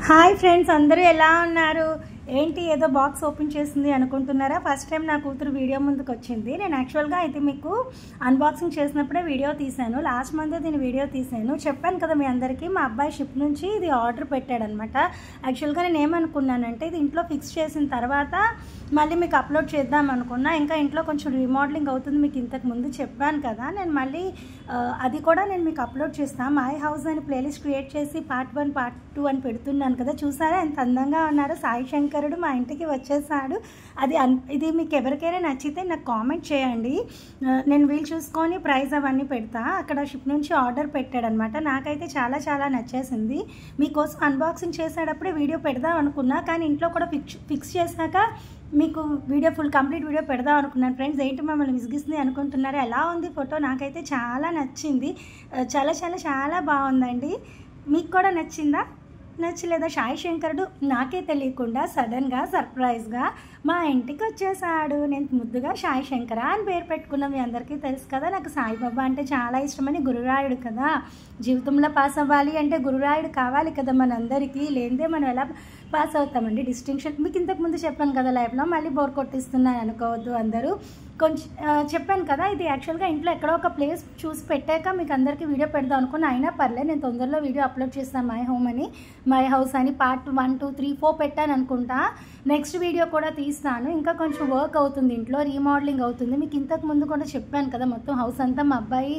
Hi friends, అందరూ ఎలా ఉన్నారు? ఏంటి ఏదో బాక్స్ ఓపెన్ చేసింది అనుకుంటున్నారా? ఫస్ట్ టైం నా కూతురు వీడియో ముందుకు వచ్చింది. నేను యాక్చువల్గా అయితే మీకు అన్బాక్సింగ్ చేసినప్పుడే వీడియో తీశాను. లాస్ట్ మంత్ దీని వీడియో తీశాను. చెప్పాను కదా మీ అందరికీ, మా అబ్బాయి షిప్ నుంచి ఇది ఆర్డర్ పెట్టాడనమాట. యాక్చువల్గా నేను ఏమనుకున్నానంటే ఇది ఇంట్లో ఫిక్స్ చేసిన తర్వాత మళ్ళీ మీకు అప్లోడ్ చేద్దాం అనుకున్నా. ఇంకా ఇంట్లో కొంచెం రీమోడలింగ్ అవుతుంది, మీకు ఇంతకు ముందు చెప్పాను కదా. నేను మళ్ళీ అది కూడా నేను మీకు అప్లోడ్ చేస్తాను. మై హౌస్ అని ప్లేలిస్ట్ క్రియేట్ చేసి పార్ట్ 1 పార్ట్ 2 అని పెడుతున్నాను కదా. చూసారా ఎంత అందంగా ఉన్నారో? సాయి శంకరుడు మా ఇంటికి వచ్చేసాడు. ఇది మీకు ఎవరికైనా నచ్చితే నాకు కామెంట్ చేయండి. నేను వీలు చూసుకొని ప్రైస్ అవన్నీ పెడతా. అక్కడ షిప్ నుంచి ఆర్డర్ పెట్టాడనమాట. నాకైతే చాలా చాలా నచ్చేసింది. మీకోసం అన్బాక్సింగ్ చేసేటప్పుడే వీడియో పెడదాం అనుకున్నా, కానీ ఇంట్లో కూడా ఫిక్స్ చేశాక మీకు వీడియో కంప్లీట్ వీడియో పెడదాం అనుకున్నాను. ఫ్రెండ్స్, ఏంటి మమ్మల్ని విసిగిస్తుంది అనుకుంటున్నారు? ఎలా ఉంది ఫోటో? నాకైతే చాలా నచ్చింది. చాలా చాలా చాలా బాగుందండి. మీకు కూడా నచ్చిందా? నచ్చలేదా? సాయి శంకరుడు నాకే తెలియకుండా సడన్గా సర్ప్రైజ్గా మా ఇంటికి వచ్చేసాడు. నేను ముద్దుగా సాయి శంకర అని పేరు పెట్టుకున్నాం. మీ అందరికీ తెలుసు కదా, నాకు సాయిబాబా అంటే చాలా ఇష్టమని. గురురాయుడు కదా, జీవితంలో పాస్ అవ్వాలి అంటే గురురాయుడు కావాలి కదా మనందరికీ. లేనిదే మనం ఎలా పాస్ అవుతామండి? డిస్టింక్షన్ మీకు ఇంతకుముందు చెప్పాను కదా లైఫ్లో, మళ్ళీ బోర్ కొట్టిస్తున్నాను అనుకోవద్దు అందరూ. కొంచెం చెప్పాను కదా, ఇది యాక్చువల్గా ఇంట్లో ఎక్కడో ఒక ప్లేస్ చూసి పెట్టాక మీకు అందరికీ వీడియో పెడదాం అనుకుని. అయినా పర్లేదు, నేను తొందరలో వీడియో అప్లోడ్ చేస్తాను. మై హోమ్ అని, మై హౌస్ అని పార్ట్ 1, 2, 3, 4 పెట్టాను అనుకుంటా. నెక్స్ట్ వీడియో కూడా తీస్తాను. ఇంకా కొంచెం వర్క్ అవుతుంది, ఇంట్లో రీమోడలింగ్ అవుతుంది. మీకు ఇంతకు ముందు కూడా చెప్పాను కదా, మొత్తం హౌస్ అంతా మా అబ్బాయి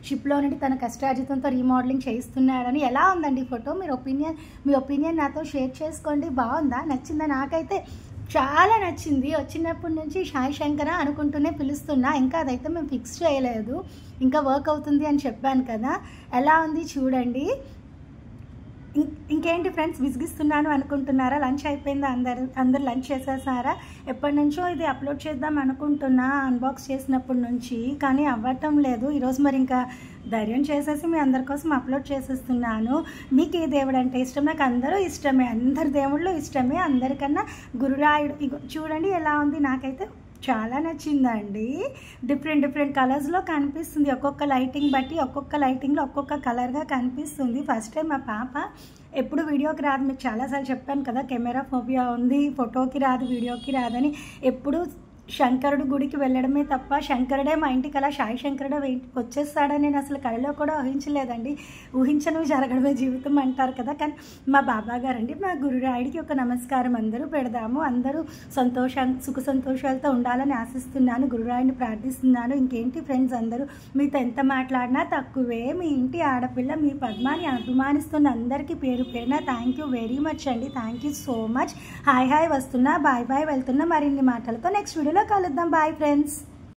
షిప్లో నుండి తన కష్టార్జితంతో రీమోడలింగ్ చేస్తున్నాడని. ఎలా ఉందండి ఫోటో? మీ ఒపీనియన్ నాతో షేర్ చేసుకోండి. బాగుందా? నచ్చిందా? నాకైతే చాలా నచ్చింది. వచ్చినప్పటి నుంచి సాయి శంకర అనుకుంటూనే పిలుస్తున్నా. ఇంకా అదైతే మేము ఫిక్స్ చేయలేదు, ఇంకా వర్క్ అవుతుంది అని చెప్పాను కదా. ఎలా ఉంది చూడండి. ఇంకేంటి ఫ్రెండ్స్, విసిగిస్తున్నాను అనుకుంటున్నారా? లంచ్ అయిపోయిందా? అందరు లంచ్ చేసేసారా? ఎప్పటి నుంచో ఇది అప్లోడ్ చేద్దాం అనుకుంటున్నా అన్బాక్స్ చేసినప్పటి నుంచి, కానీ అవ్వటం లేదు. ఈరోజు మరి ఇంకా ధైర్యం చేసేసి మీ అందరి కోసం అప్లోడ్ చేసేస్తున్నాను. మీకు ఏ దేవుడు అంటే ఇష్టం? నాకు అందరూ ఇష్టమే, అందరు దేవుళ్ళు ఇష్టమే. అందరికన్నా గురురాయుడు చూడండి ఎలా ఉంది. నాకైతే చాలా నచ్చిందండి. డిఫరెంట్ కలర్స్లో కనిపిస్తుంది. ఒక్కొక్క లైటింగ్ బట్టి ఒక్కొక్క లైటింగ్లో ఒక్కొక్క కలర్గా కనిపిస్తుంది. ఫస్ట్ టైం మా పాప ఎప్పుడు వీడియోకి రాదు. మీకు చాలాసార్లు చెప్పాను కదా, కెమెరా ఫోబియా ఉంది, ఫోటోకి రాదు, వీడియోకి రాదని. ఎప్పుడు శంకరుడు గుడికి వెళ్ళడమే తప్ప శంకరుడే మా ఇంటికి అలా సాయి శంకరుడే వచ్చేస్తాడని నేను అసలు కళలో కూడా ఊహించలేదండి. ఊహించనివి జరగడమే జీవితం అంటారు కదా. కానీ మా బాబా గారండి, మా గురురాయుడికి ఒక నమస్కారం అందరూ పెడదాము. అందరూ సుఖ సంతోషాలతో ఉండాలని ఆశిస్తున్నాను, గురురాయుడిని ప్రార్థిస్తున్నాను. ఇంకేంటి ఫ్రెండ్స్, అందరూ మీతో ఎంత మాట్లాడినా తక్కువే. మీ ఇంటి ఆడపిల్ల మీ పద్మాని అభిమానిస్తున్న అందరికీ పేరు పేరున థ్యాంక్ యూ వెరీ మచ్ అండి. Thank you so much. Hi వస్తున్నా, బాయ్ వెళ్తున్నా. మరిన్ని మాటలతో నెక్స్ట్ వీడియోలో కలుద్దాం. Bye friends.